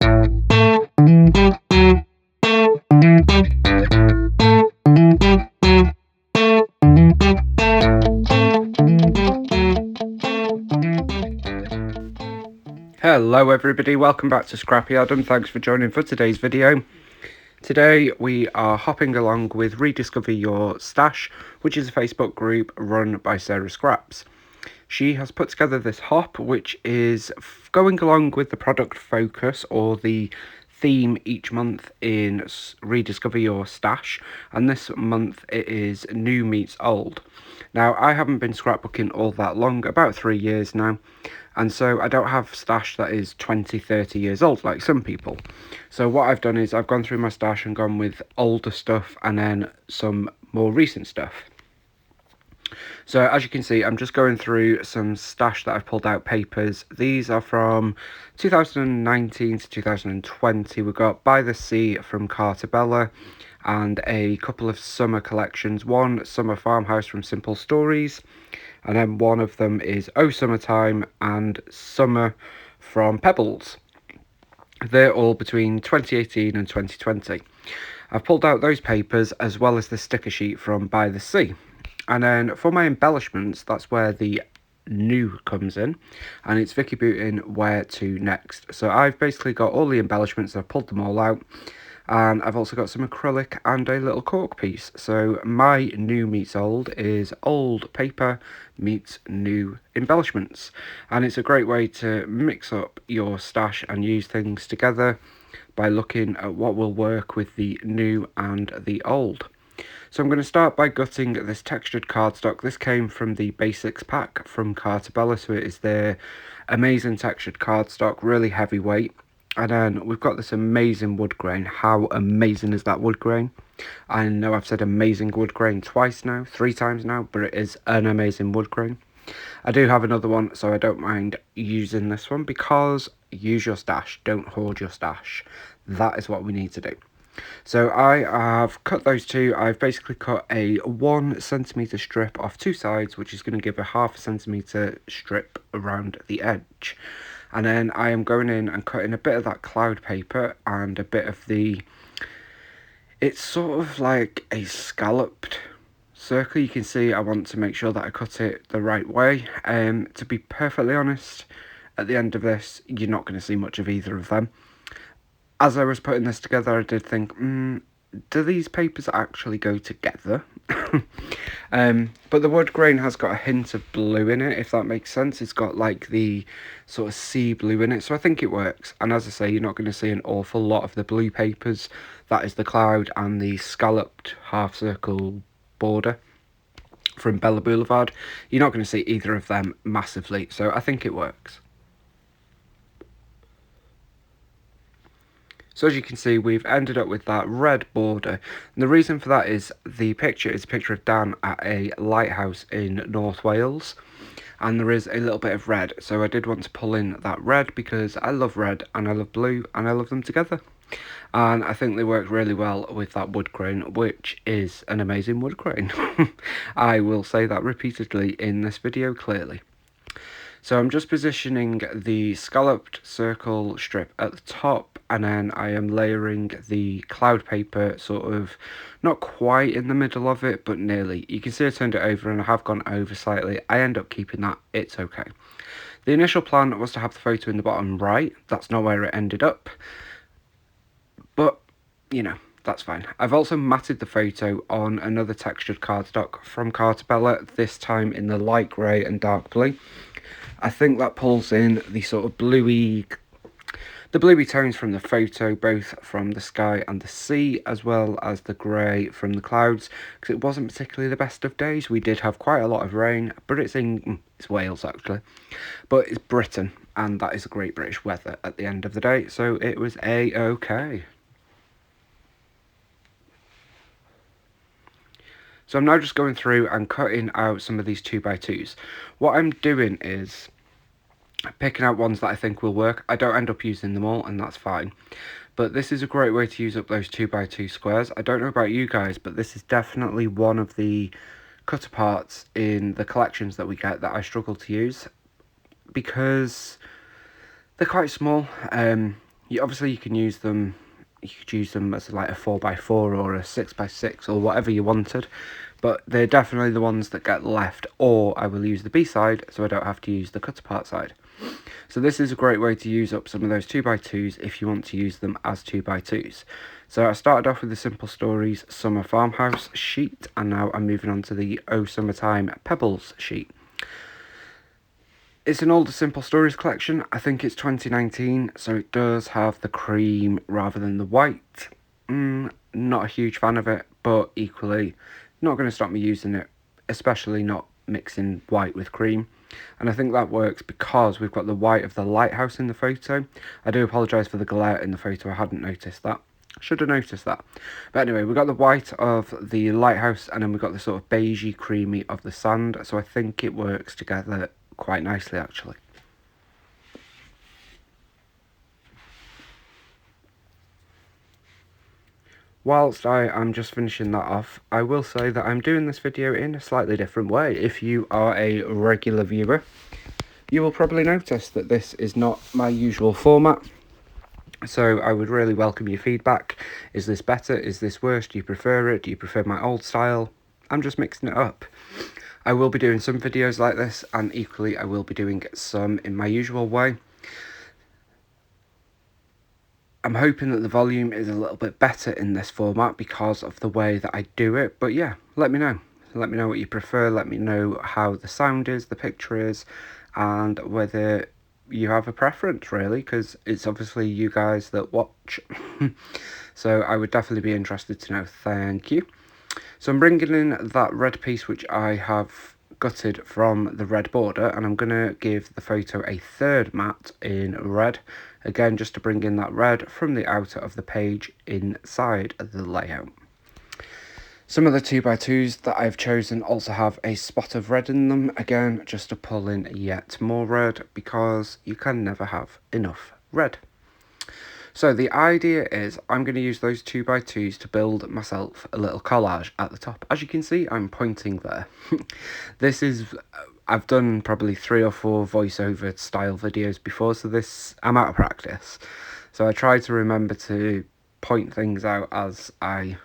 Hello everybody, welcome back to Scrappy. Thanks for joining for today's video. Today we are hopping along with Rediscover Your Stash, which is a Facebook group run by Sarah Scraps. She has put together this hop which is going along with the product focus or the theme each month in Rediscover Your Stash, and this month it is new meets old. Now I haven't been scrapbooking all that long, about 3 years now, and so I don't have stash that is 20-30 years old like some people. So what I've done is I've gone through my stash and gone with older stuff and then some more recent stuff. So as you can see, I'm just going through some stash that I've pulled out papers. These are from 2019 to 2020. We've got By the Sea from Cartabella and a couple of summer collections. One Summer Farmhouse from Simple Stories, and then one of them is Oh Summertime and Summer from Pebbles. They're all between 2018 and 2020. I've pulled out those papers as well as the sticker sheet from By the Sea. And then for my embellishments, that's where the new comes in, and it's Vicky Bootin Where to Next. So I've basically got all the embellishments, I've pulled them all out, and I've also got some acrylic and a little cork piece. So my new meets old is old paper meets new embellishments, and it's a great way to mix up your stash and use things together by looking at what will work with the new and the old. So I'm going to start by gutting this textured cardstock. This came from the Basics pack from Cartabella, so it is their amazing textured cardstock, really heavyweight. And then we've got this amazing wood grain. How amazing is that wood grain? I know I've said amazing wood grain twice now, 3 times now, but it is an amazing wood grain. I do have another one, so I don't mind using this one, because use your stash, don't hoard your stash. That is what we need to do. So I have cut those two. I've basically cut a 1 centimetre strip off 2 sides, which is going to give a 0.5 centimetre strip around the edge. And then I am going in and cutting a bit of that cloud paper and a bit of the... It's sort of like a scalloped circle. You can see I want to make sure that I cut it the right way. To be perfectly honest, at the end of this, you're not going to see much of either of them. As I was putting this together, I did think, do these papers actually go together? But the wood grain has got a hint of blue in it, if that makes sense. It's got like the sort of sea blue in it, so I think it works. And as I say, you're not going to see an awful lot of the blue papers. That is the cloud and the scalloped half circle border from Bella Boulevard. You're not going to see either of them massively, so I think it works. So as you can see, we've ended up with that red border, and the reason for that is the picture is a picture of Dan at a lighthouse in North Wales, and there is a little bit of red, so I did want to pull in that red because I love red and I love blue and I love them together, and I think they work really well with that wood grain, which is an amazing wood grain. I will say that repeatedly in this video, clearly. So I'm just positioning the scalloped circle strip at the top, and then I am layering the cloud paper sort of not quite in the middle of it, but nearly. You can see I turned it over and I have gone over slightly. I end up keeping that, it's okay. The initial plan was to have the photo in the bottom right. That's not where it ended up, but you know, that's fine. I've also matted the photo on another textured cardstock from Cartabella, this time in the light grey and dark blue. I think that pulls in the sort of bluey tones from the photo, both from the sky and the sea, as well as the grey from the clouds, because it wasn't particularly the best of days. We did have quite a lot of rain, but it's Wales actually, but it's Britain, and that is a great British weather at the end of the day, so it was a-okay. So I'm now just going through and cutting out some of these 2x2s. What I'm doing is picking out ones that I think will work. I don't end up using them all, and that's fine. But this is a great way to use up those 2x2 squares. I don't know about you guys, but this is definitely one of the cut aparts in the collections that we get that I struggle to use, because they're quite small. Obviously you can use them, you could use them as like a 4x4 or a 6x6 or whatever you wanted, but they're definitely the ones that get left, or I will use the B side so I don't have to use the cut apart side. So this is a great way to use up some of those 2x2s if you want to use them as 2x2s. So I started off with the Simple Stories Summer Farmhouse sheet, and now I'm moving on to the Oh Summertime Pebbles sheet. It's an older Simple Stories collection. I think it's 2019, so it does have the cream rather than the white. Not a huge fan of it, but equally not going to stop me using it, especially not mixing white with cream. And I think that works because we've got the white of the lighthouse in the photo. I do apologise for the glare in the photo, I hadn't noticed that. Should have noticed that. But anyway, we've got the white of the lighthouse, and then we've got the sort of beigey creamy of the sand, so I think it works together quite nicely actually. Whilst I am just finishing that off, I will say that I'm doing this video in a slightly different way. If you are a regular viewer, you will probably notice that this is not my usual format. So I would really welcome your feedback. Is this better? Is this worse? Do you prefer it? Do you prefer my old style? I'm just mixing it up. I will be doing some videos like this, and equally I will be doing some in my usual way. I'm hoping that the volume is a little bit better in this format because of the way that I do it, but yeah, let me know. Let me know what you prefer, let me know how the sound is, the picture is, and whether you have a preference really, because it's obviously you guys that watch. So I would definitely be interested to know. Thank you. So I'm bringing in that red piece which I have gutted from the red border, and I'm going to give the photo a third matte in red, again just to bring in that red from the outer of the page inside the layout. Some of the 2x2s that I've chosen also have a spot of red in them, again just to pull in yet more red, because you can never have enough red. So the idea is I'm going to use those 2x2s to build myself a little collage at the top. As you can see, I'm pointing there. This is, I've done probably 3 or 4 voiceover style videos before, so this, I'm out of practice. So I try to remember to point things out as I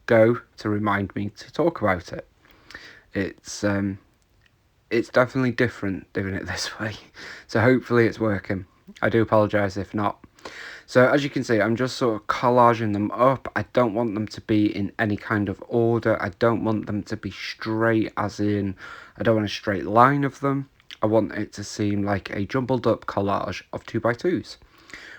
go to remind me to talk about it. It's definitely different doing it this way. So hopefully it's working. I do apologise if not. So as you can see, I'm just sort of collaging them up. I don't want them to be in any kind of order. I don't want them to be straight, as in, I don't want a straight line of them. I want it to seem like a jumbled up collage of 2x2s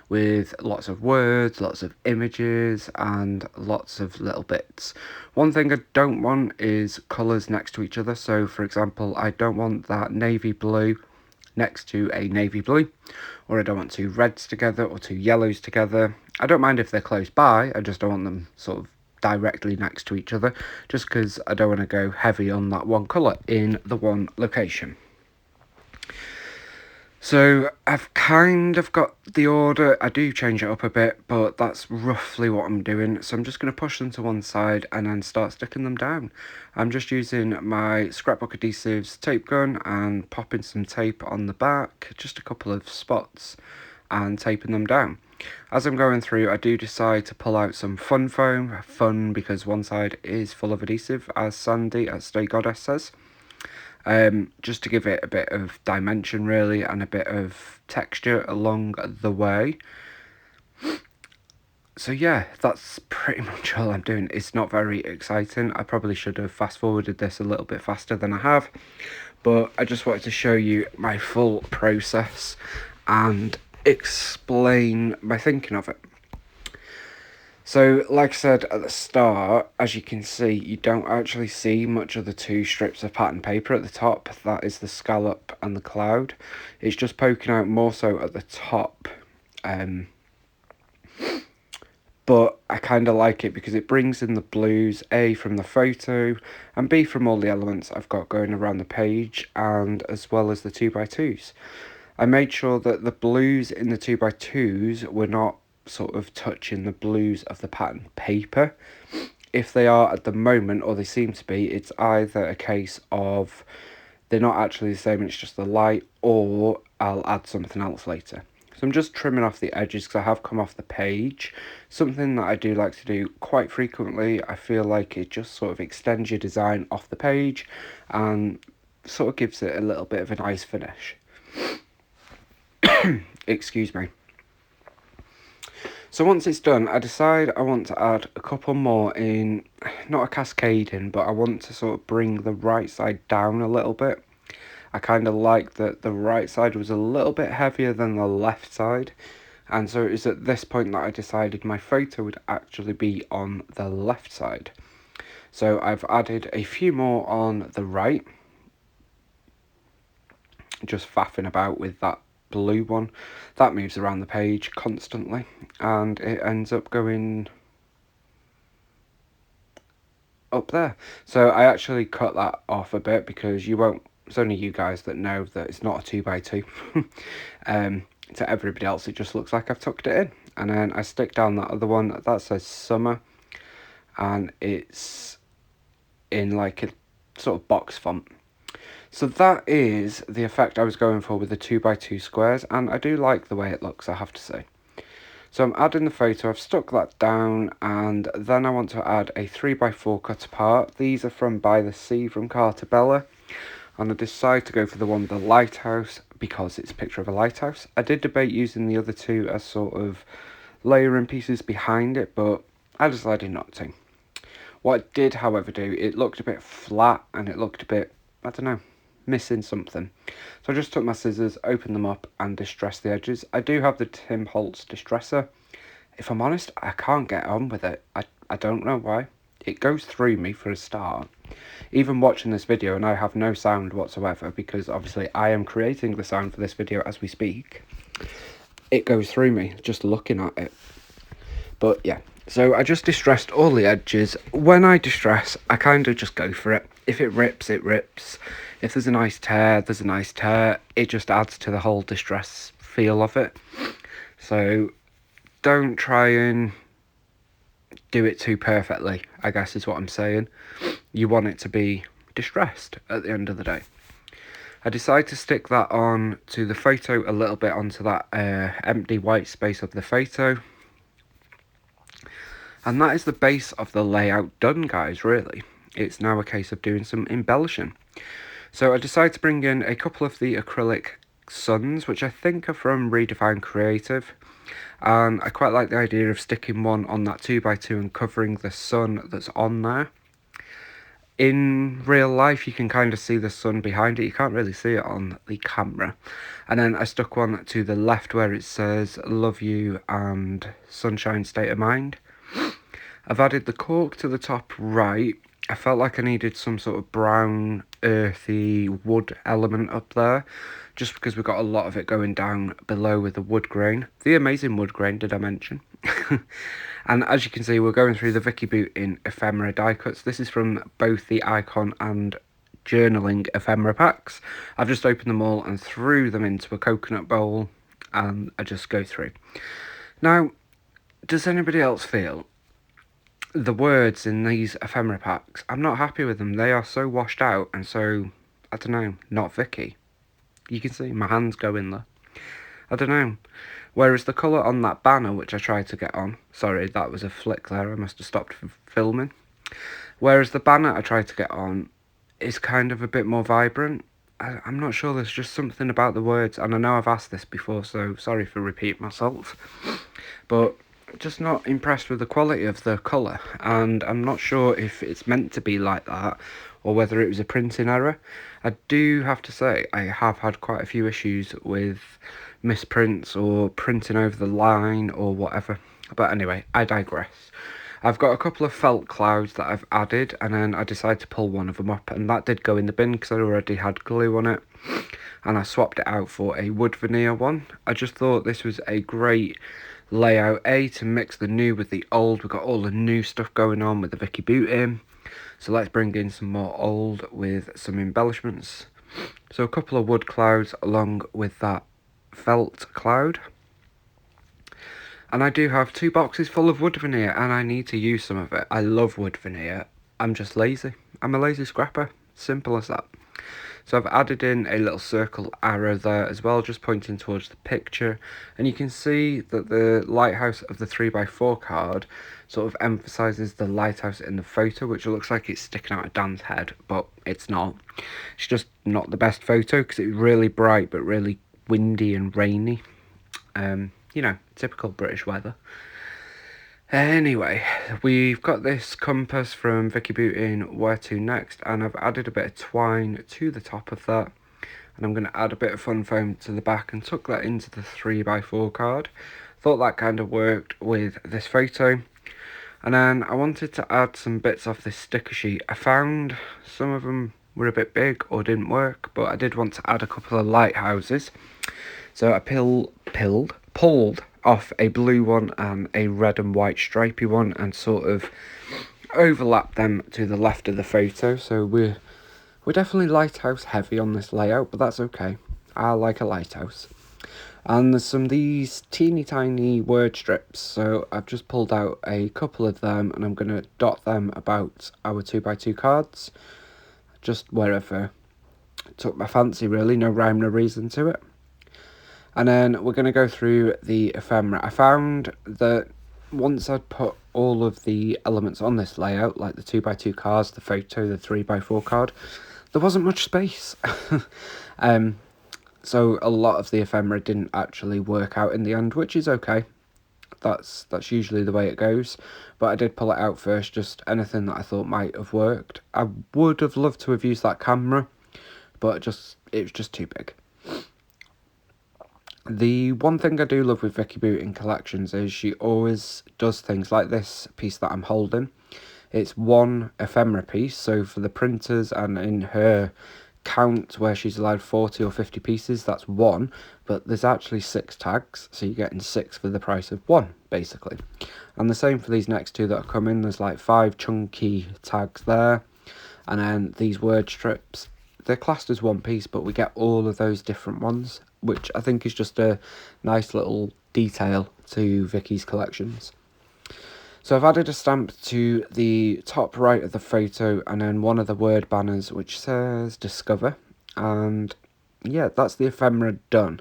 with lots of words, lots of images, and lots of little bits. One thing I don't want is colours next to each other. So for example, I don't want that navy blue next to a navy blue, or I don't want 2 reds together or 2 yellows together. I don't mind if they're close by, I just don't want them sort of directly next to each other, just because I don't want to go heavy on that one colour in the one location. So I've kind of got the order. I do change it up a bit, but that's roughly what I'm doing. So I'm just going to push them to one side and then start sticking them down. I'm just using my scrapbook adhesives tape gun and popping some tape on the back, just a couple of spots, and taping them down. As I'm going through, I do decide to pull out some fun foam. Fun because one side is full of adhesive, as Sandy at Stay Goddess says. Just to give it a bit of dimension really, and a bit of texture along the way. So yeah, that's pretty much all I'm doing. It's not very exciting. I probably should have fast forwarded this a little bit faster than I have, but I just wanted to show you my full process and explain my thinking of it. So, like I said at the start, as you can see, you don't actually see much of the 2 strips of pattern paper at the top. That is the scallop and the cloud. It's just poking out more so at the top. But I kind of like it because it brings in the blues, A, from the photo, and B, from all the elements I've got going around the page, and as well as the 2x2s. I made sure that the blues in the 2x2s were not sort of touching the blues of the pattern paper. If they are at the moment, or they seem to be, it's either a case of they're not actually the same, it's just the light, or I'll add something else later. So I'm just trimming off the edges because I have come off the page. Something that I do like to do quite frequently. I feel like it just sort of extends your design off the page and sort of gives it a little bit of a nice finish. Excuse me. So once it's done, I decide I want to add a couple more in, not a cascading, but I want to sort of bring the right side down a little bit. I kind of like that the right side was a little bit heavier than the left side, and so it was at this point that I decided my photo would actually be on the left side. So I've added a few more on the right, just faffing about with that blue one. That moves around the page constantly, and it ends up going up there. So I actually cut that off a bit because you won't, it's only you guys that know that it's not a 2x2. To everybody else it just looks like I've tucked it in. And then I stick down that other one that says summer, and it's in like a sort of box font. So that is the effect I was going for with the 2x2 squares, and I do like the way it looks, I have to say. So I'm adding the photo, I've stuck that down, and then I want to add a 3x4 cut apart. These are from By the Sea from Cartabella, and I decided to go for the one with the lighthouse because it's a picture of a lighthouse. I did debate using the other two as sort of layering pieces behind it, but I decided not to. What I did, however, do, it looked a bit flat and it looked a bit, I don't know, missing something. So I just took my scissors, opened them up and distressed the edges. I do have the Tim Holtz distresser. If I'm honest, I can't get on with it. I don't know why. It goes through me for a start. Even watching this video, and I have no sound whatsoever because obviously I am creating the sound for this video as we speak. It goes through me just looking at it. But yeah, so I just distressed all the edges. When I distress, I kind of just go for it. If it rips, it rips. If there's a nice tear, there's a nice tear. It just adds to the whole distress feel of it. So don't try and do it too perfectly, I guess is what I'm saying. You want it to be distressed at the end of the day. I decided to stick that on to the photo a little bit onto that empty white space of the photo. And that is the base of the layout done, guys, really. It's now a case of doing some embellishing. So I decided to bring in a couple of the acrylic suns, which I think are from Redefine Creative. And I quite like the idea of sticking one on that 2x2 and covering the sun that's on there. In real life, you can kind of see the sun behind it. You can't really see it on the camera. And then I stuck one to the left where it says love you and sunshine state of mind. I've added the cork to the top right. I felt like I needed some sort of brown, earthy wood element up there, just because we've got a lot of it going down below with the wood grain. The amazing wood grain, did I mention? And as you can see, we're going through the Vicky Boot in ephemera die cuts. This is from both the Icon and Journaling ephemera packs. I've just opened them all and threw them into a coconut bowl, and I just go through. Now, does anybody else feel the words in these ephemera packs, I'm not happy with them. They are so washed out and so, I don't know, not Vicky. You can see my hands go in there. I don't know. Whereas the colour on that banner, which I tried to get on, sorry, that was a flick there, I must have stopped filming. Whereas the banner I tried to get on is kind of a bit more vibrant. I'm not sure, there's just something about the words, and I know I've asked this before, so sorry for repeating myself. But just not impressed with the quality of the colour, and I'm not sure if it's meant to be like that or whether it was a printing error. I do have to say I have had quite a few issues with misprints or printing over the line or whatever, but anyway, I digress. I've got a couple of felt clouds that I've added, and then I decided to pull one of them up, and that did go in the bin because I already had glue on it, and I swapped it out for a wood veneer one. I just thought this was a great layout, to mix the new with the old. We've got all the new stuff going on with the Vicky Boot in, so let's bring in some more old with some embellishments. So a couple of wood clouds along with that felt cloud, and I do have 2 boxes full of wood veneer, and I need to use some of it. I love wood veneer. I'm just lazy. I'm a lazy scrapper, simple as that. So I've added in a little circle arrow there as well, just pointing towards the picture, and you can see that the lighthouse of the 3x4 card sort of emphasises the lighthouse in the photo, which looks like it's sticking out of Dan's head, but it's not. It's just not the best photo because it's really bright but really windy and rainy. You know, typical British weather. Anyway, we've got this compass from Vicky Booting, Where To Next, and I've added a bit of twine to the top of that, and I'm going to add a bit of fun foam to the back and tuck that into the 3x4 card. Thought that kind of worked with this photo. And then I wanted to add some bits off this sticker sheet. I found some of them were a bit big or didn't work, but I did want to add a couple of lighthouses. So I pulled off a blue one and a red and white stripy one and sort of overlapped them to the left of the photo. So we're definitely lighthouse heavy on this layout, but that's okay. I like a lighthouse. And there's some of these teeny tiny word strips, so I've just pulled out a couple of them and I'm going to dot them about our 2x2 cards, just wherever took my fancy really, no rhyme, no reason to it. And then we're going to go through the ephemera. I found that once I'd put all of the elements on this layout, like the 2x2 cards, the photo, the 3x4 card, there wasn't much space. So a lot of the ephemera didn't actually work out in the end, which is okay. That's usually the way it goes. But I did pull it out first, just anything that I thought might have worked. I would have loved to have used that camera, but it was just too big. The one thing I do love with Vicky Booting collections is she always does things like this piece that I'm holding. It's one ephemera piece, so for the printers and in her count where she's allowed 40 or 50 pieces, that's one, but there's actually 6 tags, so you're getting 6 for the price of 1 basically. And the same for these next 2 that are coming. There's like 5 chunky tags there, and then these word strips, they're classed as one piece, but we get all of those different ones, which I think is just a nice little detail to Vicky's collections. So I've added a stamp to the top right of the photo and then one of the word banners which says Discover, and yeah, that's the ephemera done.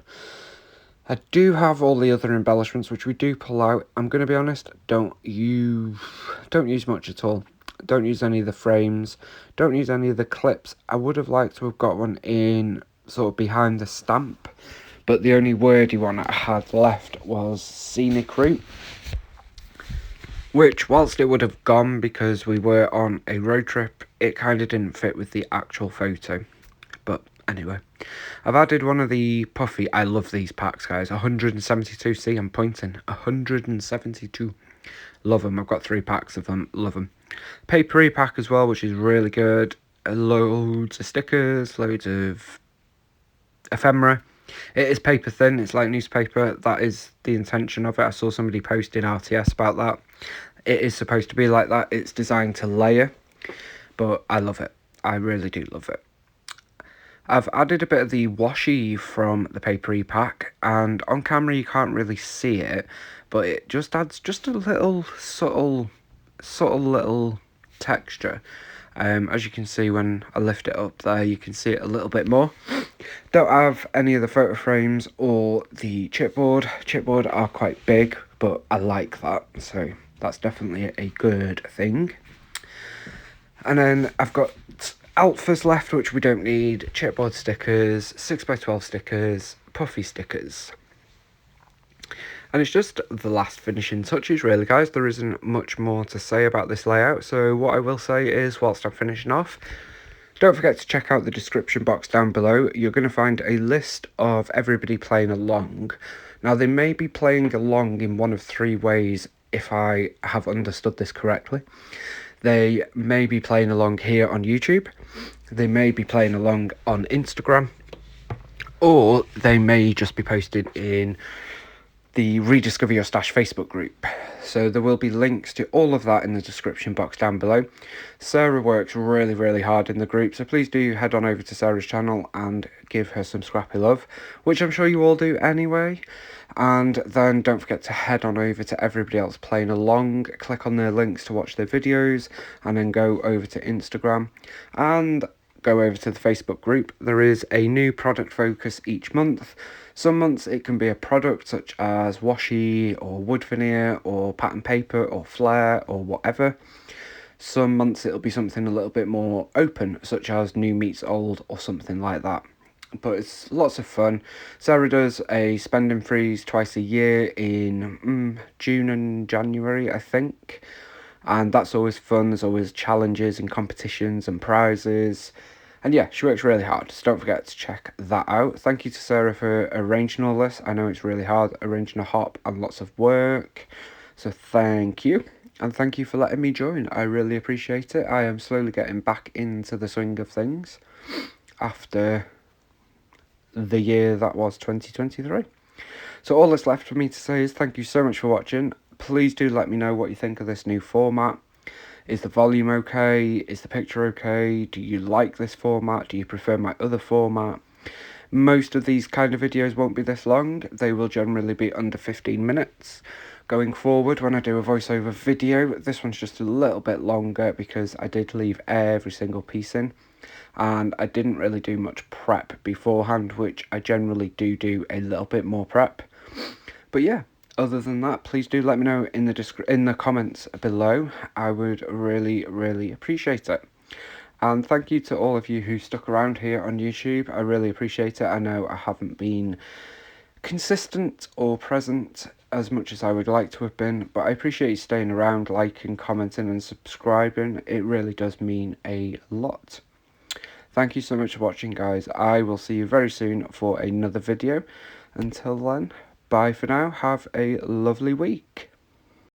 I do have all the other embellishments which we do pull out. I'm going to be honest, don't use much at all. Don't use any of the frames, don't use any of the clips. I would have liked to have got one in sort of behind the stamp, but the only wordy one I had left was Scenic Route, which, whilst it would have gone because we were on a road trip, it kind of didn't fit with the actual photo. But anyway, I've added one of the puffy, I love these packs, guys, 172, see, I'm pointing, 172, love them. I've got 3 packs of them, love them. Papery pack as well, which is really good, loads of stickers, loads of ephemera. It is paper thin, it's like newspaper, that is the intention of it. I saw somebody post in RTS about that. It is supposed to be like that, it's designed to layer, but I love it, I really do love it. I've added a bit of the washi from the papery pack, and on camera you can't really see it, but it just adds just a little subtle little texture. As you can see when I lift it up there, you can see it a little bit more. Don't have any of the photo frames or the chipboard. Chipboard are quite big, but I like that, so that's definitely a good thing. And then I've got alphas left, which we don't need, chipboard stickers, 6x12 stickers, puffy stickers. And it's just the last finishing touches really, guys. There isn't much more to say about this layout, so what I will say is, whilst I'm finishing off, don't forget to check out the description box down below. You're going to find a list of everybody playing along. Now, they may be playing along in one of 3 ways, if I have understood this correctly. They may be playing along here on YouTube, they may be playing along on Instagram, or they may just be posted in the Rediscover Your Stash Facebook group. So there will be links to all of that in the description box down below. Sarah works really, really hard in the group, so please do head on over to Sarah's channel and give her some Scrappy love, which I'm sure you all do anyway. And then don't forget to head on over to everybody else playing along, click on their links to watch their videos, and then go over to Instagram and go over to the Facebook group. There is a new product focus each month. Some months it can be a product such as washi or wood veneer or pattern paper or flare or whatever. Some months it'll be something a little bit more open, such as new meets old or something like that. But it's lots of fun. Sarah does a spend and freeze twice a year in June and January, I think. And that's always fun. There's always challenges and competitions and prizes. And yeah, she works really hard, so don't forget to check that out. Thank you to Sarah for arranging all this. I know it's really hard arranging a hop and lots of work. So thank you. And thank you for letting me join. I really appreciate it. I am slowly getting back into the swing of things after the year that was 2023. So all that's left for me to say is thank you so much for watching. Please do let me know what you think of this new format. Is the volume okay? Is the picture okay? Do you like this format? Do you prefer my other format? Most of these kind of videos won't be this long. They will generally be under 15 minutes. Going forward, when I do a voiceover video, this one's just a little bit longer because I did leave every single piece in. And I didn't really do much prep beforehand, which I generally do a little bit more prep. But yeah, other than that, please do let me know in the comments below. I would really appreciate it. And thank you to all of you who stuck around here on YouTube. I really appreciate it. I know I haven't been consistent or present as much as I would like to have been, but I appreciate you staying around, liking, commenting and subscribing. It really does mean a lot. Thank you so much for watching, guys. I will see you very soon for another video. Until then, bye for now. Have a lovely week.